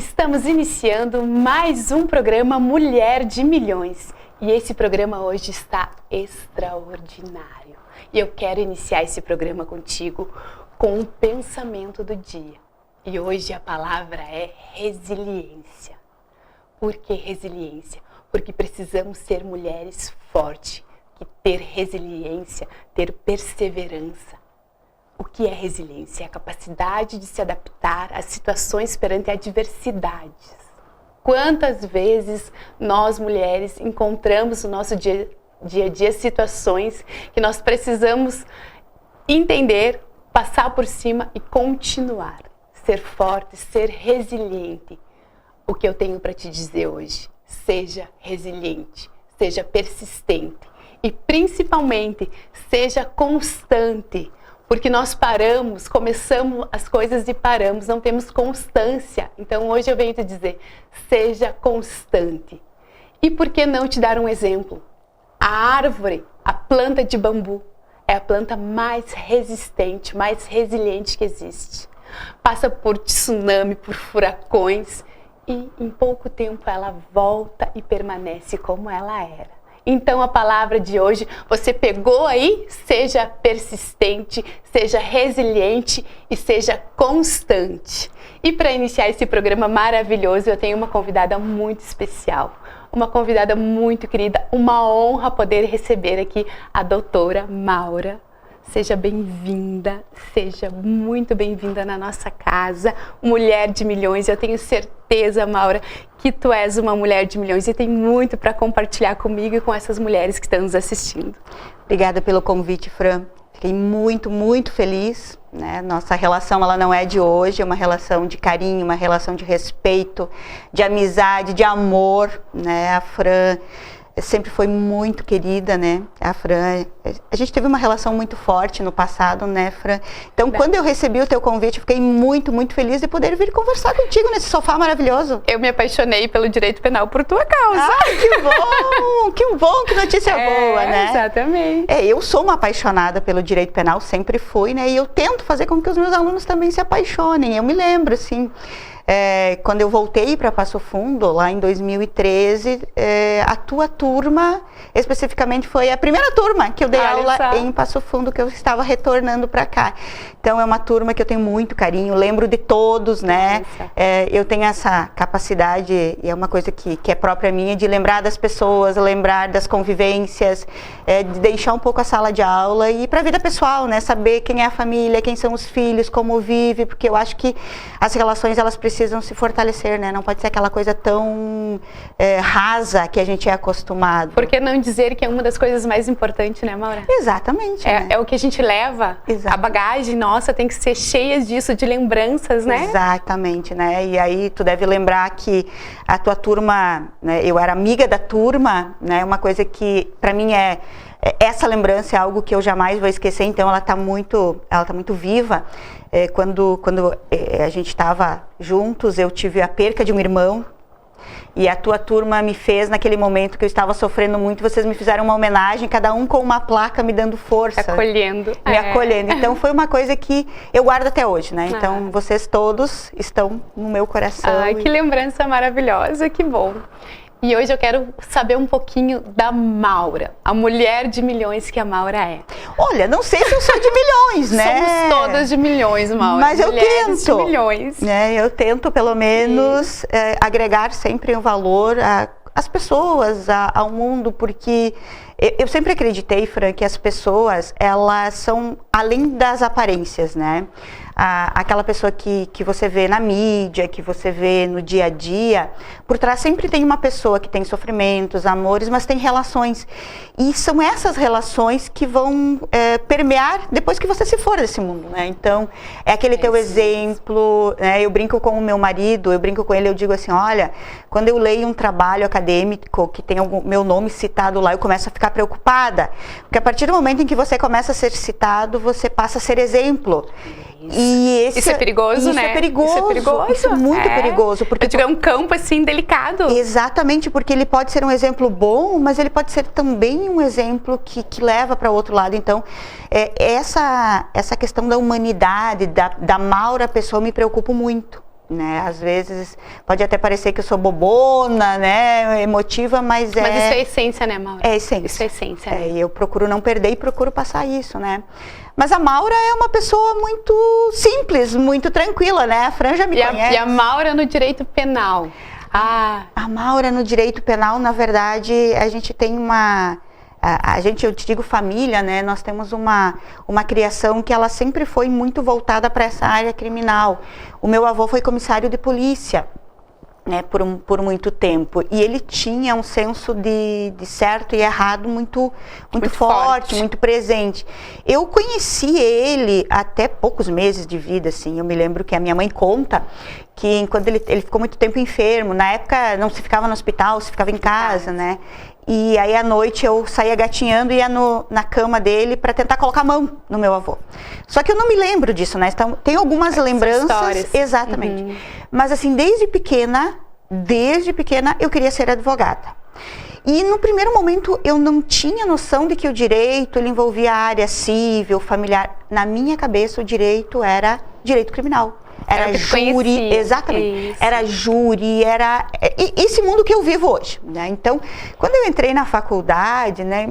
Estamos iniciando mais um programa Mulher de Milhões e esse programa hoje está extraordinário. E eu quero iniciar esse programa contigo com um pensamento do dia. E hoje a palavra é resiliência. Por que resiliência? Porque precisamos ser mulheres fortes, que ter resiliência, ter perseverança. O que é resiliência? É a capacidade de se adaptar às situações perante adversidades. Quantas vezes nós mulheres encontramos no nosso dia a dia situações que nós precisamos entender, passar por cima e continuar. Ser forte, ser resiliente. O que eu tenho para te dizer hoje? Seja resiliente, seja persistente e principalmente seja constante. Porque nós paramos, começamos as coisas e paramos, não temos constância. Então hoje eu venho te dizer, seja constante. E por que não te dar um exemplo? A árvore, a planta de bambu, é a planta mais resistente, mais resiliente que existe. Passa por tsunami, por furacões e em pouco tempo ela volta e permanece como ela era. Então a palavra de hoje, você pegou aí? Seja persistente, seja resiliente e seja constante. E para iniciar esse programa maravilhoso, eu tenho uma convidada muito especial, uma convidada muito querida, uma honra poder receber aqui a doutora Maura. Seja bem-vinda, seja muito bem-vinda na nossa casa, Mulher de Milhões. Eu tenho certeza, Maura, que tu és uma mulher de milhões e tem muito para compartilhar comigo e com essas mulheres que estão nos assistindo. Obrigada pelo convite, Fran. Fiquei muito, muito feliz, né? Nossa relação, ela não é de hoje, é uma relação de carinho, uma relação de respeito, de amizade, de amor, né? A Fran sempre foi muito querida, né? A Fran, a gente teve uma relação muito forte no passado, né, Fran? Então, quando eu recebi o teu convite, eu fiquei muito, muito feliz de poder vir conversar contigo nesse sofá maravilhoso. Eu me apaixonei pelo direito penal por tua causa. Ai, que bom, que notícia boa, né? Exatamente. Eu sou uma apaixonada pelo direito penal, sempre fui, né? E eu tento fazer com que os meus alunos também se apaixonem. Eu me lembro, assim, quando eu voltei para Passo Fundo, lá em 2013, a tua turma, especificamente, foi a primeira turma que eu dei aula em Passo Fundo, que eu estava retornando para cá. Então, é uma turma que eu tenho muito carinho, lembro de todos, né? Eu tenho essa capacidade, e é uma coisa que é própria minha, de lembrar das pessoas, lembrar das convivências, de deixar um pouco a sala de aula e ir para a vida pessoal, né? Saber quem é a família, quem são os filhos, como vive, porque eu acho que as relações, elas precisam se fortalecer, né? Não pode ser aquela coisa tão rasa que a gente é acostumado. Por que não dizer que é uma das coisas mais importantes, né, Maura? Exatamente. Né? É o que a gente leva. Exato. A bagagem nossa tem que ser cheia disso, de lembranças, né? Exatamente, né? E aí tu deve lembrar que a tua turma, né? Eu era amiga da turma, né? Uma coisa que para mim essa lembrança é algo que eu jamais vou esquecer, então ela tá muito viva. Quando a gente estava juntos, eu tive a perca de um irmão e a tua turma me fez, naquele momento que eu estava sofrendo muito, vocês me fizeram uma homenagem, cada um com uma placa me dando força. Acolhendo. Me acolhendo. Então foi uma coisa que eu guardo até hoje, né? Então vocês todos estão no meu coração. Ai, que lembrança maravilhosa, que bom. E hoje eu quero saber um pouquinho da Maura, a mulher de milhões que a Maura é. Olha, não sei se eu sou de milhões, né? Somos todas de milhões, Maura. Mas eu tento. De milhões. Eu tento, pelo menos, agregar sempre um valor às pessoas, ao mundo, porque eu sempre acreditei, Fran, que as pessoas, elas são além das aparências, né? Aquela pessoa que você vê na mídia, que você vê no dia a dia, por trás sempre tem uma pessoa que tem sofrimentos, amores, mas tem relações. E são essas relações que vão permear depois que você se for desse mundo, né? Então, é aquele teu exemplo, né? Eu brinco com o meu marido, eu brinco com ele, eu digo assim, olha, quando eu leio um trabalho acadêmico que tem meu nome citado lá, eu começo a ficar preocupada, porque a partir do momento em que você começa a ser citado, você passa a ser exemplo. Isso é perigoso, né? Isso é perigoso. Isso é muito perigoso. Porque eu digo, é um campo assim delicado. Exatamente, porque ele pode ser um exemplo bom, mas ele pode ser também um exemplo que leva para o outro lado. Então, essa questão da humanidade, da Maura pessoa, me preocupa muito. né? Às vezes pode até parecer que eu sou bobona, né? Emotiva, mas isso é essência, né, Maura? É essência. Isso é essência, né? E eu procuro não perder e procuro passar isso, né? Mas a Maura é uma pessoa muito simples, muito tranquila, né? A Fran já me conhece. E a Maura no direito penal? A Maura no direito penal, na verdade, a gente tem eu te digo família, né? Nós temos uma criação que ela sempre foi muito voltada para essa área criminal. O meu avô foi comissário de polícia, né, por muito tempo, e ele tinha um senso de certo e errado muito forte, muito presente. Eu conheci ele até poucos meses de vida, assim. Eu me lembro que a minha mãe conta que quando ele ficou muito tempo enfermo, na época não se ficava no hospital, se ficava em casa, né? E aí à noite eu saía gatinhando e ia na cama dele para tentar colocar a mão no meu avô. Só que eu não me lembro disso, né? Então, tem algumas lembranças. Histórias. Exatamente. Mas assim, desde pequena eu queria ser advogada. E no primeiro momento eu não tinha noção de que o direito ele envolvia a área civil, familiar. Na minha cabeça o direito era direito criminal. Era júri, exatamente. Isso. Era júri, era esse mundo que eu vivo hoje, né? Então, quando eu entrei na faculdade, né,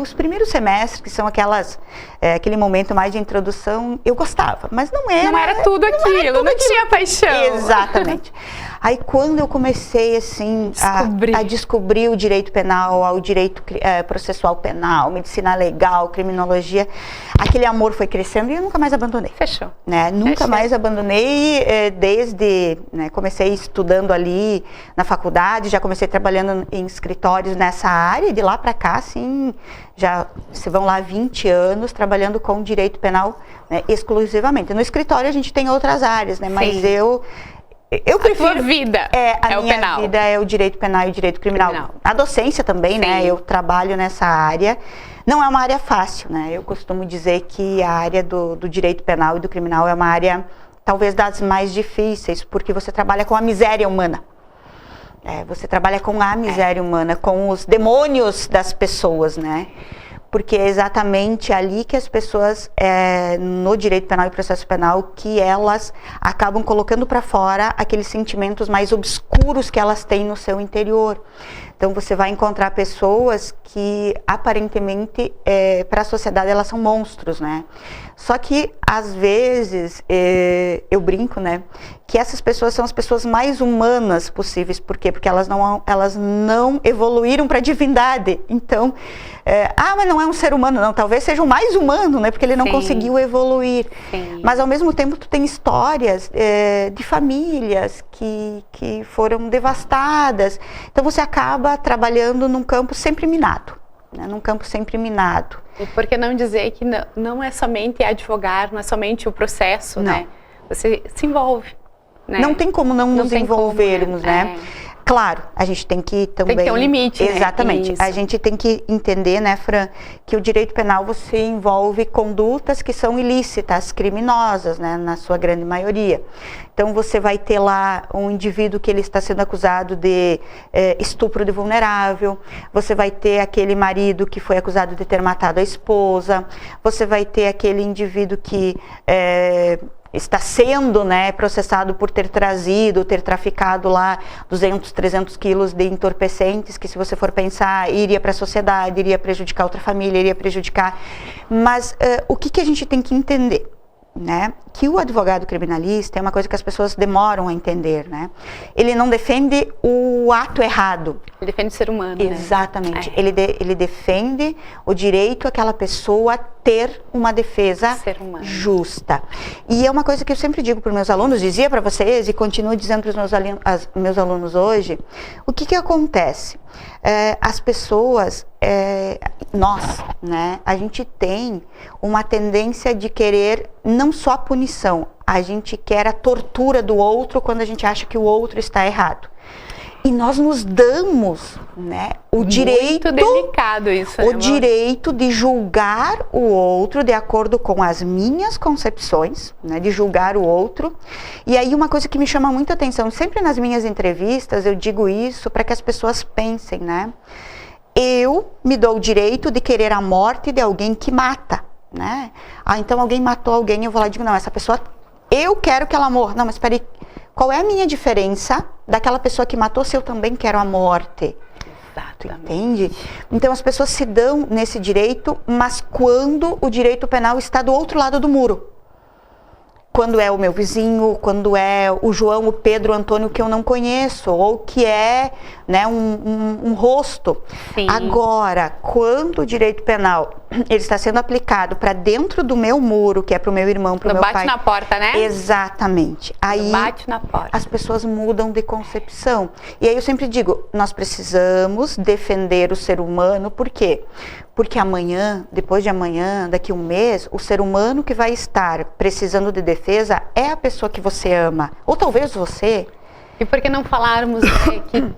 os primeiros semestres, que são aquele momento mais de introdução, eu gostava, mas não era tudo aquilo, não tinha paixão. Exatamente. Aí quando eu comecei assim a descobrir o direito penal, o direito processual penal, medicina legal, criminologia, aquele amor foi crescendo e eu nunca mais abandonei. Fechou. Né? Nunca mais abandonei, desde, né, comecei estudando ali na faculdade, já comecei trabalhando em escritórios nessa área, e de lá para cá, assim, já se vão lá 20 anos trabalhando com direito penal, né, exclusivamente. No escritório a gente tem outras áreas, né? Mas eu prefiro... A tua vida a minha penal. vida é o direito penal e o direito criminal. A docência também, né? Eu trabalho nessa área. Não é uma área fácil, né? Eu costumo dizer que a área do direito penal e do criminal é uma área talvez das mais difíceis, porque você trabalha com a miséria humana. Você trabalha com a miséria humana, com os demônios das pessoas, né? Porque é exatamente ali que as pessoas, no direito penal e processo penal, que elas acabam colocando para fora aqueles sentimentos mais obscuros que elas têm no seu interior. Então você vai encontrar pessoas que aparentemente para a sociedade elas são monstros, né? Só que às vezes eu brinco, né, que essas pessoas são as pessoas mais humanas possíveis. Por quê? Porque elas não evoluíram para a divindade. Então, mas não é um ser humano, não. Talvez seja o mais humano, né? Porque ele não conseguiu evoluir. Sim. Mas ao mesmo tempo tu tem histórias de famílias que foram devastadas. Então você acaba trabalhando num campo sempre minado. Num campo sempre minado. E por que não dizer que não é somente advogar, não é somente o processo, né? Você se envolve, né? Não tem como não nos envolvermos, né? Claro, a gente tem que também... Tem que ter um limite, né? Exatamente. A gente tem que entender, né, Fran, que o direito penal você envolve condutas que são ilícitas, criminosas, né, na sua grande maioria. Então você vai ter lá um indivíduo que ele está sendo acusado de estupro de vulnerável, você vai ter aquele marido que foi acusado de ter matado a esposa, você vai ter aquele indivíduo que está sendo, né, processado por ter traficado lá 200, 300 quilos de entorpecentes, que se você for pensar, iria para a sociedade, iria prejudicar outra família, iria prejudicar. Mas o que a gente tem que entender? Né? Que o advogado criminalista é uma coisa que as pessoas demoram a entender, né? Ele não defende o ato errado. Ele defende o ser humano, exatamente. Né? Ele defende o direito àquela pessoa a ter uma defesa justa. E é uma coisa que eu sempre digo para os meus alunos, dizia para vocês e continuo dizendo para os meus alunos hoje. O que acontece? As pessoas, nós, né, a gente tem uma tendência de querer não só a punição, a gente quer a tortura do outro quando a gente acha que o outro está errado. E nós nos damos, né, o direito... Muito delicado isso, né, o direito de julgar o outro de acordo com as minhas concepções, né, de julgar o outro. E aí uma coisa que me chama muita atenção, sempre nas minhas entrevistas eu digo isso para que as pessoas pensem, né? Eu me dou o direito de querer a morte de alguém que mata, né? Então alguém matou alguém, eu vou lá e digo, não, essa pessoa, eu quero que ela morra. Não, mas peraí, qual é a minha diferença daquela pessoa que matou se eu também quero a morte? Exatamente. Entende? Então as pessoas se dão nesse direito, mas quando o direito penal está do outro lado do muro. Quando é o meu vizinho, quando é o João, o Pedro, o Antônio que eu não conheço, ou que é, né, um rosto. Sim. Agora, quando o direito penal ele está sendo aplicado para dentro do meu muro, que é para o meu irmão, para o meu pai. Bate na porta, né? Exatamente. Aí bate na porta. As pessoas mudam de concepção. E aí eu sempre digo, nós precisamos defender o ser humano, por quê? Porque amanhã, depois de amanhã, daqui a um mês, o ser humano que vai estar precisando de defesa é a pessoa que você ama. Ou talvez você. E por que não falarmos, né, que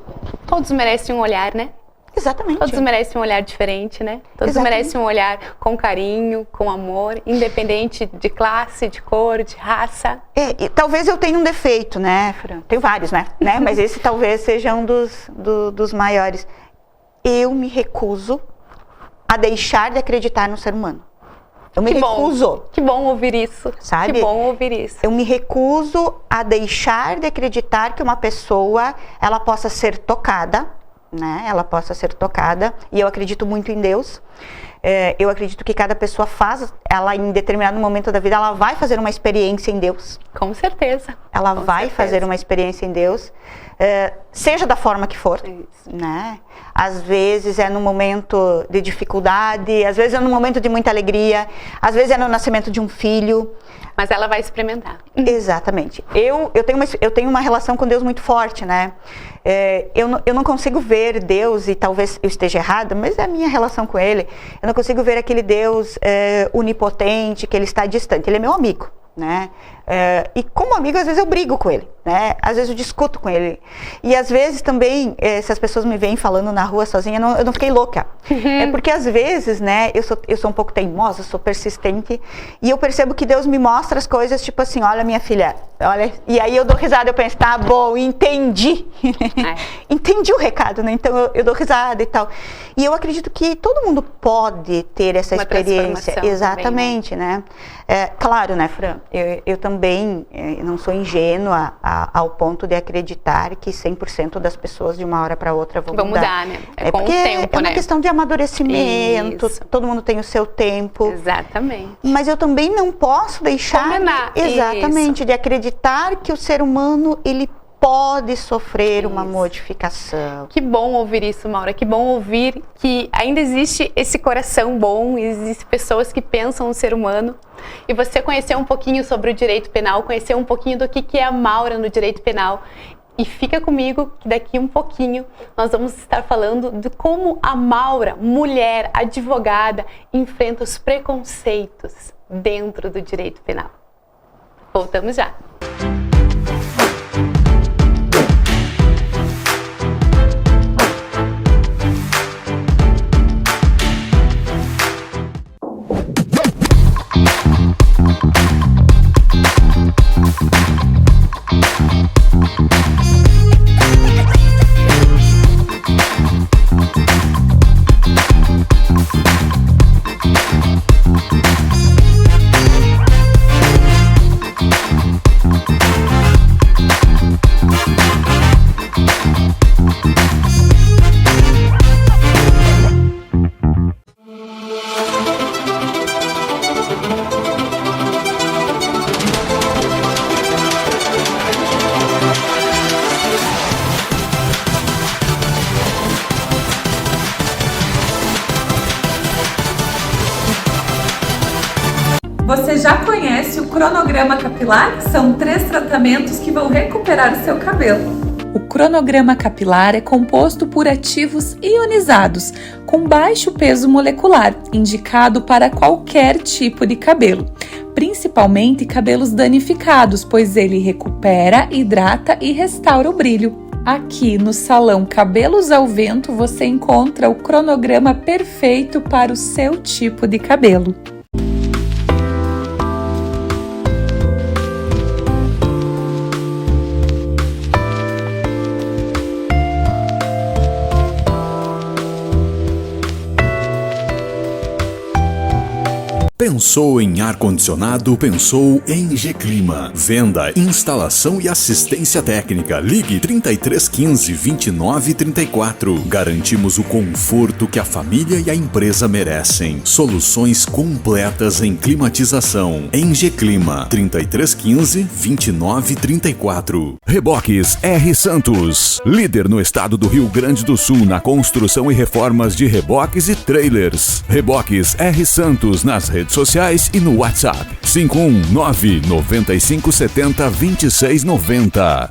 todos merecem um olhar, né? Exatamente. Todos merecem um olhar diferente, né? Todos merecem um olhar com carinho, com amor, independente de classe, de cor, de raça. E talvez eu tenha um defeito, né, Fran? Tenho vários, né? Mas esse talvez seja um dos maiores. Eu me recuso a deixar de acreditar no ser humano. Eu me recuso. Que bom ouvir isso. Sabe? Que bom ouvir isso. Eu me recuso a deixar de acreditar que uma pessoa, ela possa ser tocada, né? Ela possa ser tocada. E eu acredito muito em Deus. Eu acredito que cada pessoa ela em determinado momento da vida, ela vai fazer uma experiência em Deus. Com certeza. Ela vai fazer uma experiência em Deus, seja da forma que for, né? Às vezes é no momento de dificuldade, às vezes é no momento de muita alegria, às vezes é no nascimento de um filho. Mas ela vai experimentar. Exatamente. Eu tenho uma relação com Deus muito forte, né? Eu não consigo ver Deus, e talvez eu esteja errada, mas é a minha relação com Ele. Eu não consigo ver aquele Deus onipotente, que Ele está distante. Ele é meu amigo, né? E como amigo, às vezes eu brigo com Ele, né? Às vezes eu discuto com Ele. E às vezes também, se as pessoas me veem falando na rua sozinha, eu não fiquei louca. É porque às vezes, né, eu sou um pouco teimosa, sou persistente, e eu percebo que Deus me mostra as coisas, tipo assim, olha minha filha, olha, e aí eu dou risada, eu penso, tá bom, entendi. Entendi o recado, né? Então eu dou risada e tal. E eu acredito que todo mundo pode ter essa experiência. Exatamente, também, né? Claro, né, Fran? Eu também não sou ingênua ao ponto de acreditar que 100% das pessoas de uma hora para outra vão mudar, né? Com o tempo, é uma questão de amadurecimento. Isso. Todo mundo tem o seu tempo. Exatamente. Mas eu também não posso deixar de acreditar que o ser humano ele pode sofrer uma modificação. Que bom ouvir isso, Maura. Que bom ouvir que ainda existe esse coração bom, existem pessoas que pensam no ser humano. E você conheceu um pouquinho sobre o direito penal, conheceu um pouquinho do que é a Maura no direito penal. E fica comigo que daqui um pouquinho nós vamos estar falando de como a Maura, mulher, advogada, enfrenta os preconceitos dentro do direito penal. Voltamos já. Você já conhece o cronograma capilar? São 3 tratamentos que vão recuperar o seu cabelo. O cronograma capilar é composto por ativos ionizados, com baixo peso molecular, indicado para qualquer tipo de cabelo, principalmente cabelos danificados, pois ele recupera, hidrata e restaura o brilho. Aqui no Salão Cabelos ao Vento você encontra o cronograma perfeito para o seu tipo de cabelo. Pensou em ar-condicionado? Pensou em G-Clima. Venda, instalação e assistência técnica. Ligue 3315 2934. Garantimos o conforto que a família e a empresa merecem. Soluções completas em climatização. Em G-Clima, 3315 2934. Reboques R. Santos. Líder no estado do Rio Grande do Sul na construção e reformas de reboques e trailers. Reboques R. Santos nas redes sociais e no WhatsApp 519-9570-2690.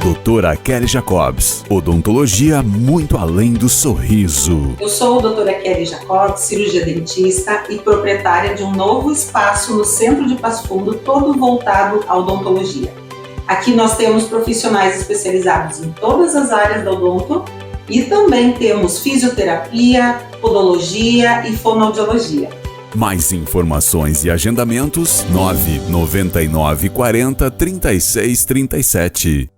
Doutora Kelly Jacobs, odontologia muito além do sorriso. Eu sou a doutora Kelly Jacobs, cirurgia dentista e proprietária de um novo espaço no centro de Passo Fundo, todo voltado à odontologia. Aqui nós temos profissionais especializados em todas as áreas da odonto e também temos fisioterapia, podologia e fonoaudiologia. Mais informações e agendamentos 999 40 36 37.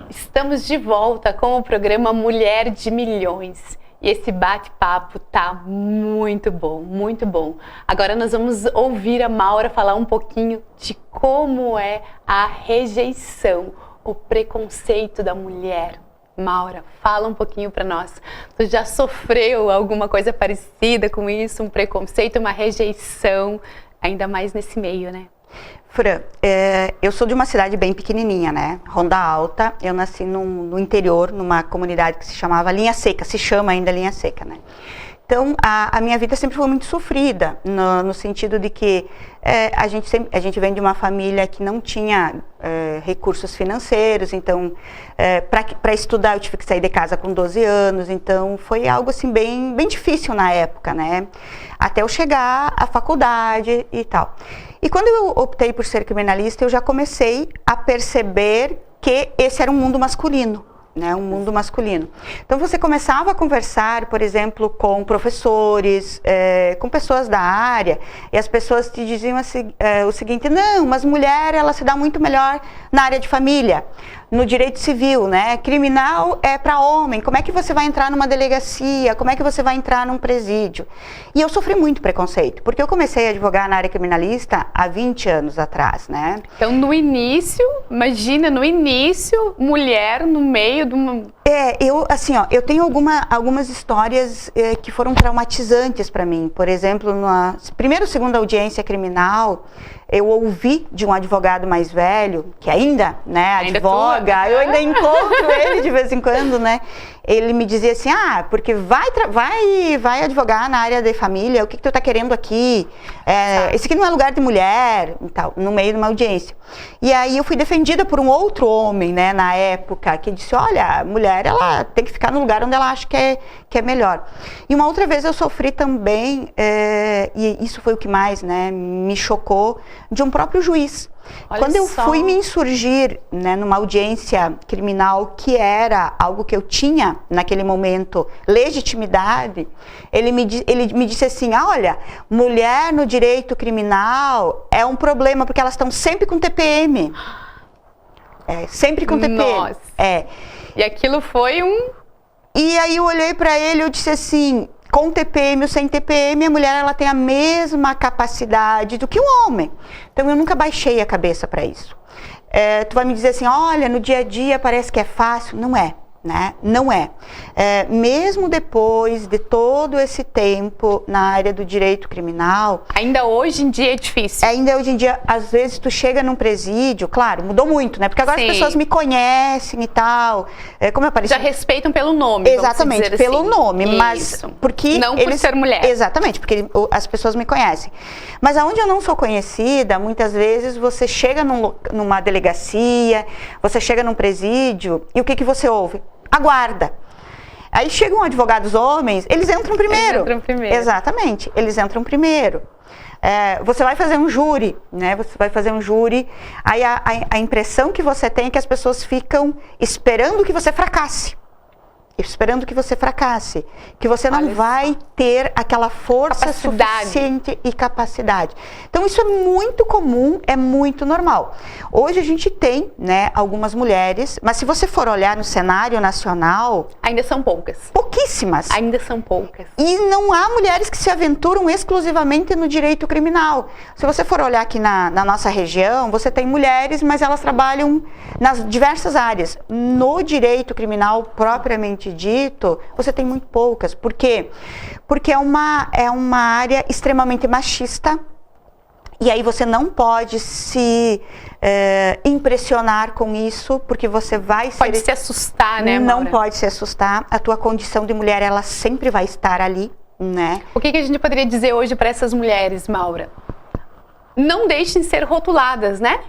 Estamos de volta com o programa Mulher de Milhões e esse bate-papo tá muito bom, muito bom. Agora nós vamos ouvir a Maura falar um pouquinho de como é a rejeição, o preconceito da mulher. Maura, fala um pouquinho para nós. Tu já sofreu alguma coisa parecida com isso, um preconceito, uma rejeição, ainda mais nesse meio, né? Fran, eu sou de uma cidade bem pequenininha, né? Ronda Alta. Eu nasci no interior, numa comunidade que se chamava Linha Seca, se chama ainda Linha Seca, né? Então, a minha vida sempre foi muito sofrida, no sentido de que a gente vem de uma família que não tinha recursos financeiros, então, para estudar eu tive que sair de casa com 12 anos, então foi algo assim bem difícil na época, né? Até eu chegar à faculdade e tal. E quando eu optei por ser criminalista, eu já comecei a perceber que esse era um mundo masculino, né? Um mundo masculino. Então você começava a conversar, por exemplo, com professores, com pessoas da área, e as pessoas te diziam o seguinte: não, mas mulher, ela se dá muito melhor na área de família, no direito civil, né? Criminal é para homem. Como é que você vai entrar numa delegacia? Como é que você vai entrar num presídio? E eu sofri muito preconceito, porque eu comecei a advogar na área criminalista há 20 anos atrás, né? Então, no início, imagina, mulher no meio de uma... eu tenho algumas histórias que foram traumatizantes para mim. Por exemplo, na primeira ou segunda audiência criminal, eu ouvi de um advogado mais velho, que ainda advoga, eu ainda encontro ele de vez em quando, né? Ele me dizia assim: porque vai advogar na área de família, o que tu tá querendo aqui? Esse aqui não é lugar de mulher, e tal, no meio de uma audiência. E aí eu fui defendida por um outro homem, né, na época, que disse: olha, a mulher, ela tem que ficar no lugar onde ela acha que é melhor. E uma outra vez eu sofri também, e isso foi o que mais, né, me chocou, de um próprio juiz. Olha Quando eu só. fui me insurgir, né, numa audiência criminal, que era algo que eu tinha naquele momento legitimidade, ele me disse assim: olha, mulher no direito criminal é um problema porque elas estão sempre com TPM. Sempre com TPM. Nossa. E aquilo foi um... E aí eu olhei para ele e eu disse assim: com TPM ou sem TPM, a mulher ela tem a mesma capacidade do que o homem. Então eu nunca baixei a cabeça para isso. Tu vai me dizer assim: olha, no dia a dia parece que é fácil. Não é. né? Não é. Mesmo depois de todo esse tempo na área do direito criminal... Ainda hoje em dia é difícil. Ainda hoje em dia, às vezes tu chega num presídio, claro, mudou muito, né? Porque agora Sim. as pessoas me conhecem e tal. Como eu apareci... Já respeitam pelo nome, Exatamente, vamos dizer pelo assim. nome, Isso. mas porque não por ser mulher. Exatamente, porque as pessoas me conhecem. Mas aonde eu não sou conhecida, muitas vezes você chega numa delegacia, você chega num presídio e o que você ouve? Aguarda. Aí chegam advogados homens, eles entram primeiro. Eles entram primeiro. Exatamente, eles entram primeiro. Você vai fazer um júri, né? Você vai fazer um júri, aí a impressão que você tem é que as pessoas ficam esperando que você fracasse. Esperando que você fracasse, que você não vai ter aquela força suficiente e capacidade. Então isso é muito comum, é muito normal. Hoje a gente tem, né, algumas mulheres, mas se você for olhar no cenário nacional... Ainda são poucas. Pouquíssimas. Ainda são poucas. E não há mulheres que se aventuram exclusivamente no direito criminal. Se você for olhar aqui na nossa região, você tem mulheres, mas elas trabalham nas diversas áreas. No direito criminal propriamente dito, você tem muito poucas. Por quê? Porque é uma área extremamente machista, e aí você não pode se impressionar com isso, porque você vai Pode se assustar, né, Maura? Não pode se assustar. A tua condição de mulher, ela sempre vai estar ali, né? O que a gente poderia dizer hoje para essas mulheres, Maura? Não deixem de ser rotuladas, né?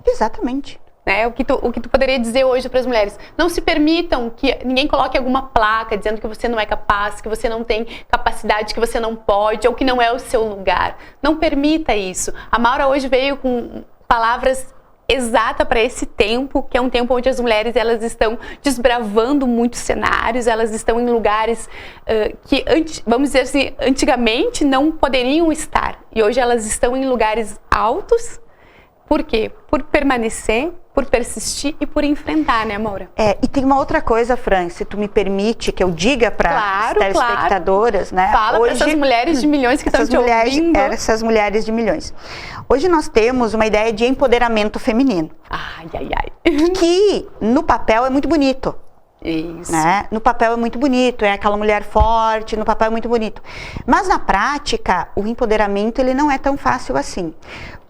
Exatamente. O que tu poderia dizer hoje para as mulheres? Não se permitam que ninguém coloque alguma placa dizendo que você não é capaz, que você não tem capacidade, que você não pode ou que não é o seu lugar. Não permita isso. A Maura hoje veio com palavras exatas para esse tempo, que é um tempo onde as mulheres elas estão desbravando muitos cenários, elas estão em lugares que, vamos dizer assim, antigamente não poderiam estar. E hoje elas estão em lugares altos. Por quê? Por permanecer, por persistir e por enfrentar, né, Maura? E tem uma outra coisa, Fran, se tu me permite que eu diga para as telespectadoras, né? Fala para essas mulheres de milhões que estão te ouvindo. Essas mulheres de milhões. Hoje nós temos uma ideia de empoderamento feminino. Ai, ai, ai. Que no papel é muito bonito. Isso. Né? No papel é muito bonito, é aquela mulher forte, no papel é muito bonito. Mas na prática, o empoderamento ele não é tão fácil assim.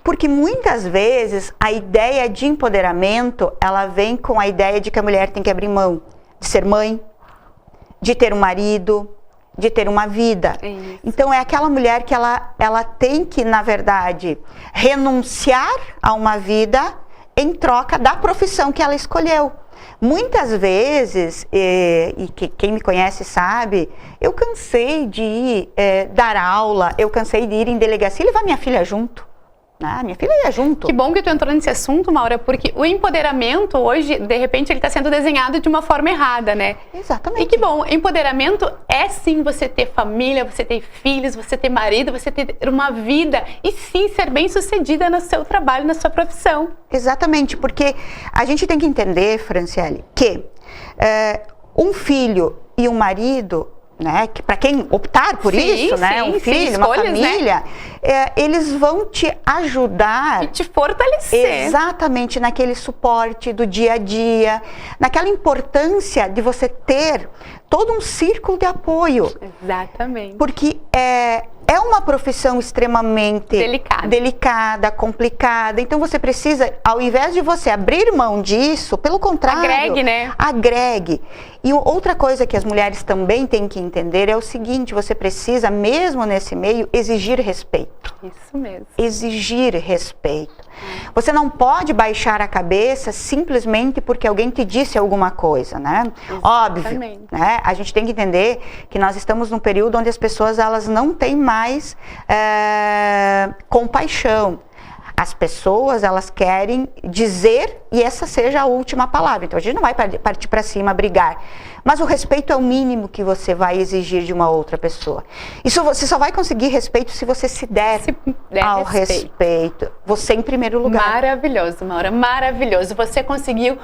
Porque muitas vezes a ideia de empoderamento, ela vem com a ideia de que a mulher tem que abrir mão de ser mãe, de ter um marido, de ter uma vida. Então é aquela mulher que ela tem que, na verdade, renunciar a uma vida em troca da profissão que ela escolheu. Muitas vezes, e quem me conhece sabe, eu cansei de ir dar aula, eu cansei de ir em delegacia e levar minha filha junto. Minha filha ia junto. Que bom que tu entrou nesse assunto, Maura, porque o empoderamento hoje, de repente, ele está sendo desenhado de uma forma errada, né? Exatamente. E que bom, empoderamento é sim você ter família, você ter filhos, você ter marido, você ter uma vida e sim ser bem-sucedida no seu trabalho, na sua profissão. Exatamente, porque a gente tem que entender, Franciele, que um filho e um marido, né, que para quem optar por isso, né, um filho, uma família, né? Eles vão te ajudar e te fortalecer. Exatamente naquele suporte do dia a dia, naquela importância de você ter todo um círculo de apoio. Exatamente. Porque é uma profissão extremamente delicada, complicada. Então você precisa, ao invés de você abrir mão disso, pelo contrário, agregue, né? Agregue. E outra coisa que as mulheres também têm que entender é o seguinte: você precisa, mesmo nesse meio, exigir respeito. Isso mesmo. Exigir respeito. Você não pode baixar a cabeça simplesmente porque alguém te disse alguma coisa, né? Exatamente. Óbvio, né? A gente tem que entender que nós estamos num período onde as pessoas elas não têm mais compaixão. As pessoas, elas querem dizer e essa seja a última palavra. Então, a gente não vai partir para cima, brigar. Mas o respeito é o mínimo que você vai exigir de uma outra pessoa. Isso você só vai conseguir respeito se você se der ao respeito. Você em primeiro lugar. Maravilhoso, Maura, maravilhoso. Você conseguiu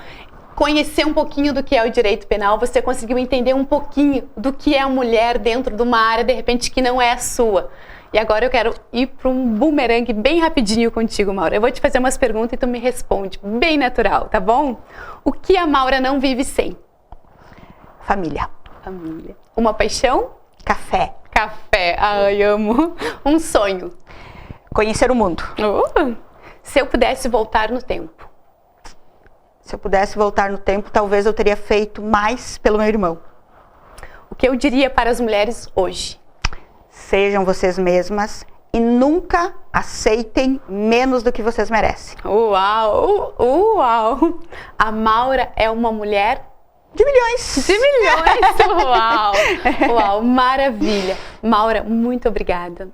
conhecer um pouquinho do que é o direito penal, você conseguiu entender um pouquinho do que é a mulher dentro de uma área, de repente, que não é a sua. E agora eu quero ir para um bumerangue bem rapidinho contigo, Maura. Eu vou te fazer umas perguntas e tu me responde, bem natural, tá bom? O que a Maura não vive sem? Família. Família. Uma paixão? Café. Café. Ai, amo. Um sonho? Conhecer o mundo. Se eu pudesse voltar no tempo? Se eu pudesse voltar no tempo, talvez eu teria feito mais pelo meu irmão. O que eu diria para as mulheres hoje? Sejam vocês mesmas e nunca aceitem menos do que vocês merecem. Uau! Uau! A Maura é uma mulher de milhões. De milhões! Uau! Uau, maravilha! Maura, muito obrigada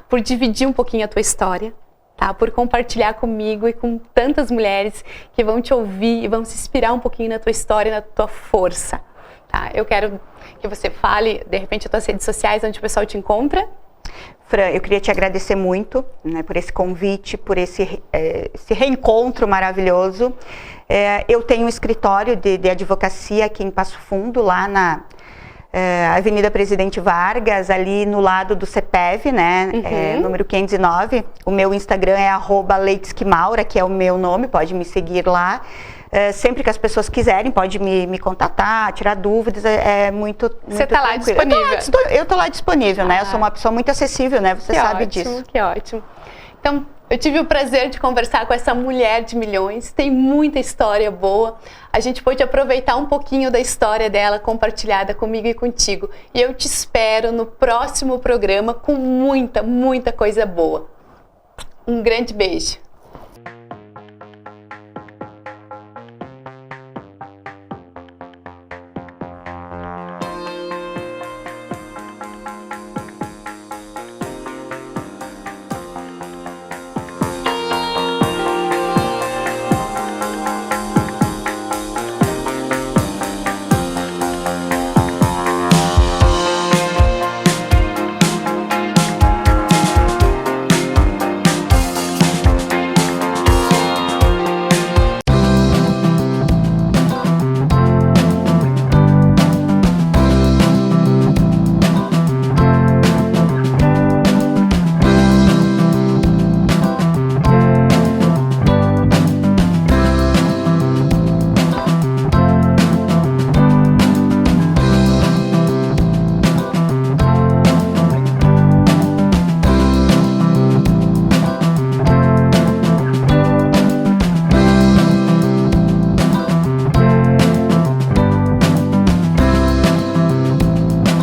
por dividir um pouquinho a tua história, tá? Por compartilhar comigo e com tantas mulheres que vão te ouvir e vão se inspirar um pouquinho na tua história, na tua força, tá? Eu quero que você fale, de repente, as tuas redes sociais, onde o pessoal te encontra. Fran, eu queria te agradecer muito, né, por esse convite, por esse reencontro maravilhoso. Eu tenho um escritório de advocacia aqui em Passo Fundo, lá na Avenida Presidente Vargas, ali no lado do CEPEV, né, número 509. O meu Instagram é @leitesquimaura, que é o meu nome, pode me seguir lá. Sempre que as pessoas quiserem, pode me contatar, tirar dúvidas, muito Você está lá disponível? Eu estou lá disponível, né? Eu sou uma pessoa muito acessível, né? Você sabe disso. Que ótimo. Então, eu tive o prazer de conversar com essa mulher de milhões, tem muita história boa. A gente pôde aproveitar um pouquinho da história dela compartilhada comigo e contigo. E eu te espero no próximo programa com muita, muita coisa boa. Um grande beijo.